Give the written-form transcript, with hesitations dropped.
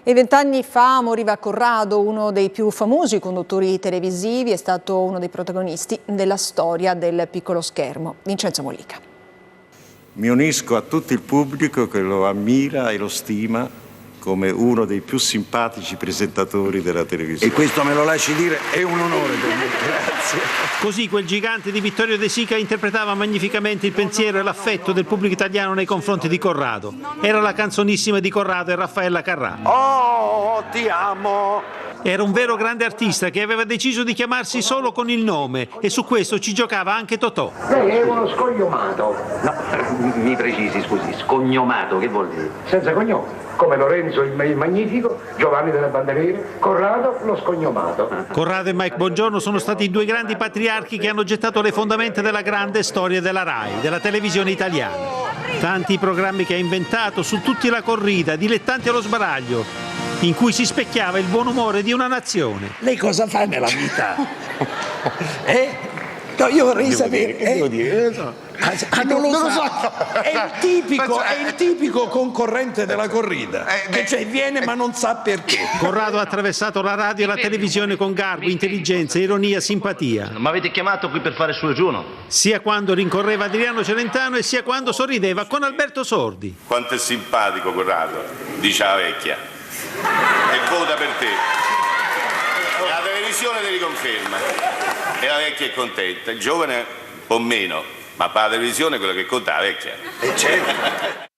E 20 anni fa moriva Corrado, uno dei più famosi conduttori televisivi, è stato uno dei protagonisti della storia del piccolo schermo. Vincenzo Mollica. Mi unisco a tutto il pubblico che lo ammira e lo stima come uno dei più simpatici presentatori della televisione. E questo, me lo lasci dire, è un onore per me. Grazie. Così quel gigante di Vittorio De Sica interpretava magnificamente il pensiero e l'affetto del pubblico italiano nei confronti di Corrado. Era la canzonissima di Corrado e Raffaella Carrà. Oh, ti amo! Era un vero grande artista che aveva deciso di chiamarsi solo con il nome e su questo ci giocava anche Totò. Lei è uno scognomato. No, mi precisi, scusi, scognomato, che vuol dire? Senza cognome. Come Lorenzo il Magnifico, Giovanni delle Bandiere, Corrado lo scognomato. Corrado e Mike Bongiorno sono stati i due grandi patriarchi che hanno gettato le fondamenta della grande storia della RAI, della televisione italiana. Tanti i programmi che ha inventato, su tutti la corrida, dilettanti allo sbaraglio, in cui si specchiava il buon umore di una nazione. Lei cosa fa nella vita? No, io vorrei sapere. Devo dire? Non lo so. È il tipico concorrente della corrida, che cioè viene ma non sa perché. Corrado ha attraversato la radio e la televisione con garbo, intelligenza, ironia, simpatia. Non mi avete chiamato qui per fare il suo digiuno? Sia quando rincorreva Adriano Celentano e sia quando sorrideva con Alberto Sordi. Quanto è simpatico Corrado, dice la vecchia. E vota per te. E la televisione ti riconferma. E la vecchia è contenta, il giovane un po' meno, ma per la televisione quello che conta è la vecchia. Certo.